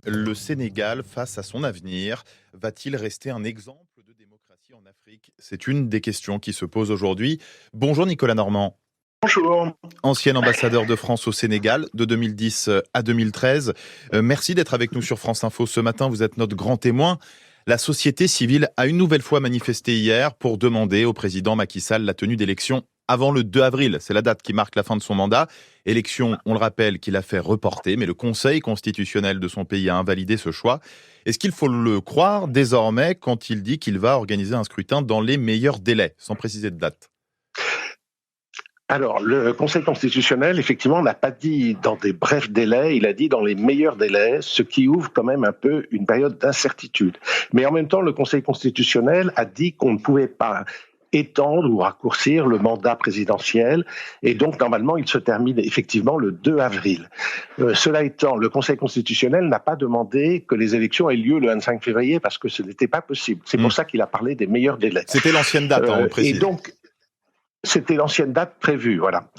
Le Sénégal, face à son avenir, va-t-il rester un exemple de démocratie en Afrique? C'est une des questions qui se posent aujourd'hui. Bonjour Nicolas Normand, Bonjour. ancien ambassadeur de France au Sénégal de 2010 à 2013. Merci d'être avec nous sur France Info ce matin, vous êtes notre grand témoin. La société civile a une nouvelle fois manifesté hier pour demander au président Macky Sall la tenue d'élections avant le 2 avril. C'est la date qui marque la fin de son mandat. Élection, on le rappelle, qu'il a fait reporter, mais le Conseil constitutionnel de son pays a invalidé ce choix. Est-ce qu'il faut le croire désormais quand il dit qu'il va organiser un scrutin dans les meilleurs délais, sans préciser de date? Alors, le Conseil constitutionnel, effectivement, n'a pas dit dans des brefs délais, il a dit dans les meilleurs délais, ce qui ouvre quand même un peu une période d'incertitude. Mais en même temps, le Conseil constitutionnel a dit qu'on ne pouvait pas étendre ou raccourcir le mandat présidentiel, et donc normalement il se termine effectivement le 2 avril. Cela étant, le Conseil constitutionnel n'a pas demandé que les élections aient lieu le 25 février parce que ce n'était pas possible. C'est pour ça qu'il a parlé des meilleurs délais. C'était l'ancienne date, on le précise. Et donc, c'était l'ancienne date prévue, voilà.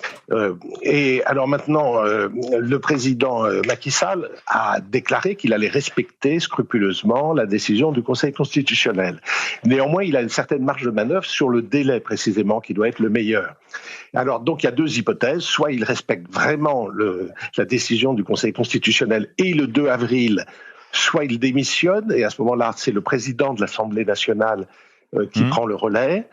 Et alors maintenant, le président Macky Sall a déclaré qu'il allait respecter scrupuleusement la décision du Conseil constitutionnel. Néanmoins, il a une certaine marge de manœuvre sur le délai précisément qui doit être le meilleur. Alors donc il y a deux hypothèses, soit il respecte vraiment la décision du Conseil constitutionnel et le 2 avril, soit il démissionne et à ce moment-là, c'est le président de l'Assemblée nationale qui prend le relais.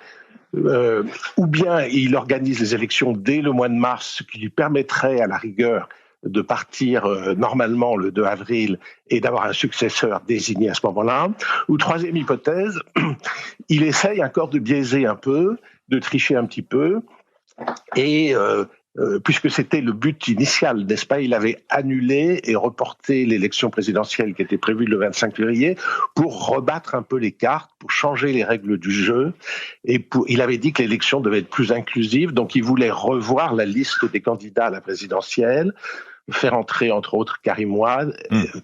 Ou bien il organise les élections dès le mois de mars, ce qui lui permettrait à la rigueur de partir normalement le 2 avril et d'avoir un successeur désigné à ce moment-là. Ou troisième hypothèse, il essaye encore de biaiser un peu, de tricher un petit peu, et puisque c'était le but initial, n'est-ce pas, il avait annulé et reporté l'élection présidentielle qui était prévue le 25 février pour rebattre un peu les cartes, pour changer les règles du jeu. Et il avait dit que l'élection devait être plus inclusive, donc il voulait revoir la liste des candidats à la présidentielle, faire entrer entre autres Karim Wade,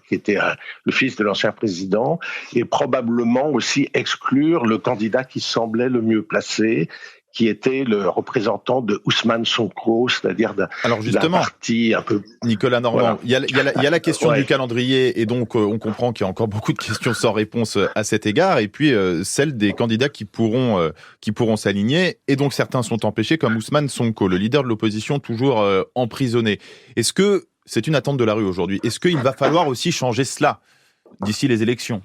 qui était le fils de l'ancien président, et probablement aussi exclure le candidat qui semblait le mieux placé, qui était le représentant de Ousmane Sonko, c'est-à-dire d'un parti un peu... Nicolas Normand, voilà. Il y a la question du calendrier, et donc on comprend qu'il y a encore beaucoup de questions sans réponse à cet égard, et puis celle des candidats qui pourront s'aligner, et donc certains sont empêchés, comme Ousmane Sonko, le leader de l'opposition toujours emprisonné. Est-ce que c'est une attente de la rue aujourd'hui? Est-ce qu'il va falloir aussi changer cela d'ici les élections?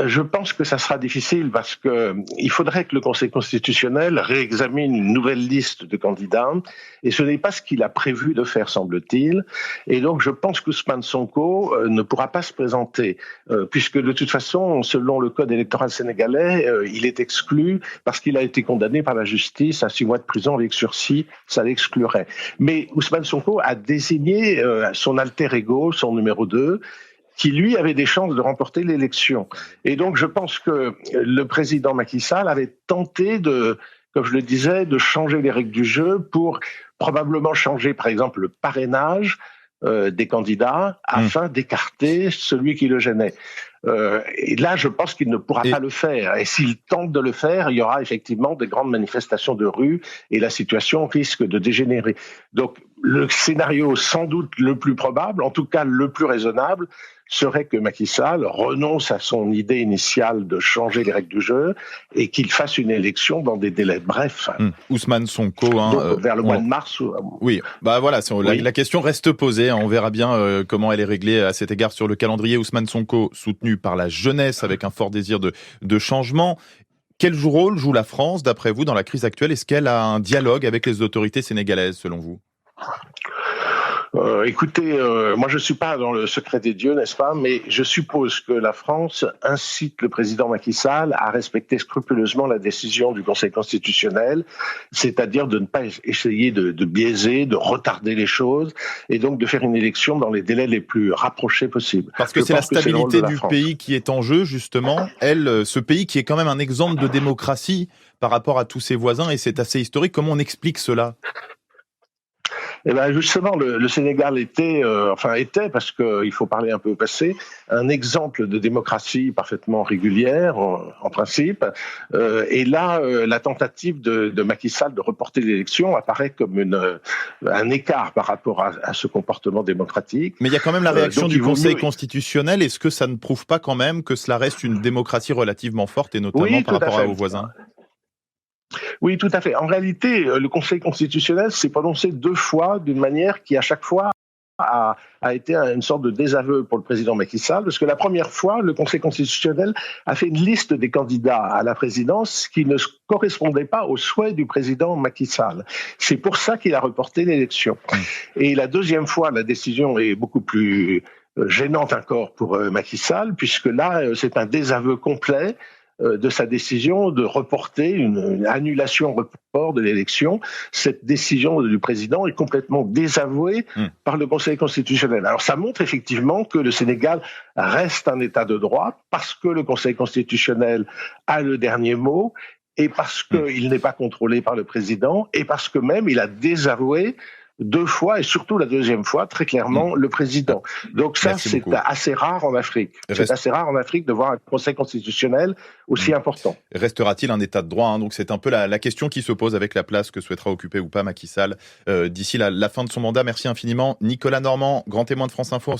Je pense que ça sera difficile parce que il faudrait que le Conseil constitutionnel réexamine une nouvelle liste de candidats et ce n'est pas ce qu'il a prévu de faire, semble-t-il. Et donc, je pense qu'Ousmane Sonko ne pourra pas se présenter puisque de toute façon, selon le code électoral sénégalais, il est exclu parce qu'il a été condamné par la justice à 6 mois de prison avec sursis, ça l'exclurait. Mais Ousmane Sonko a désigné son alter ego, son numéro 2, qui lui avait des chances de remporter l'élection. Et donc je pense que le président Macky Sall avait tenté de, comme je le disais, de changer les règles du jeu pour probablement changer par exemple le parrainage des candidats afin d'écarter celui qui le gênait. Et là, je pense qu'il ne pourra pas le faire. Et s'il tente de le faire, il y aura effectivement des grandes manifestations de rue et la situation risque de dégénérer. Donc, le scénario sans doute le plus probable, en tout cas le plus raisonnable, serait que Macky Sall renonce à son idée initiale de changer les règles du jeu et qu'il fasse une élection dans des délais brefs. Ousmane Sonko, donc, vers le mois de mars. Oui, bah voilà, la question reste posée. On verra bien comment elle est réglée à cet égard sur le calendrier. Ousmane Sonko, soutenu par la jeunesse avec un fort désir de changement. Quel rôle joue la France, d'après vous, dans la crise actuelle? Est-ce qu'elle a un dialogue avec les autorités sénégalaises, selon vous? Écoutez, moi je suis pas dans le secret des dieux, n'est-ce pas, mais je suppose que la France incite le président Macky Sall à respecter scrupuleusement la décision du Conseil constitutionnel, c'est-à-dire de ne pas essayer de biaiser, de retarder les choses, et donc de faire une élection dans les délais les plus rapprochés possibles. Parce que c'est la stabilité du pays qui est en jeu, justement. Ce pays qui est quand même un exemple de démocratie par rapport à tous ses voisins, et c'est assez historique. Comment on explique cela ? Eh ben justement, le Sénégal était, parce qu'il faut parler un peu au passé, un exemple de démocratie parfaitement régulière en principe. Et là, la tentative de Macky Sall de reporter l'élection apparaît comme un écart par rapport à ce comportement démocratique. Mais il y a quand même la réaction du Conseil constitutionnel. Est-ce que ça ne prouve pas quand même que cela reste une démocratie relativement forte, et notamment par rapport à vos voisins ? Oui, tout à fait. En réalité, le Conseil constitutionnel s'est prononcé 2 fois d'une manière qui, à chaque fois, a été une sorte de désaveu pour le président Macky Sall, parce que la première fois, le Conseil constitutionnel a fait une liste des candidats à la présidence qui ne correspondait pas aux souhaits du président Macky Sall. C'est pour ça qu'il a reporté l'élection. Et la deuxième fois, la décision est beaucoup plus gênante encore pour Macky Sall, puisque là, c'est un désaveu complet de sa décision de reporter une annulation-report de l'élection. Cette décision du président est complètement désavouée par le Conseil constitutionnel. Alors ça montre effectivement que le Sénégal reste un État de droit parce que le Conseil constitutionnel a le dernier mot et parce qu'il n'est pas contrôlé par le président et parce que même il a désavoué 2 fois, et surtout la deuxième fois, très clairement, le président. Donc ça, c'est assez rare en Afrique. C'est assez rare en Afrique de voir un Conseil constitutionnel aussi important. Restera-t-il un État de droit, Donc c'est un peu la question qui se pose avec la place que souhaitera occuper ou pas Macky Sall d'ici la fin de son mandat. Merci infiniment. Nicolas Normand, grand témoin de France Info.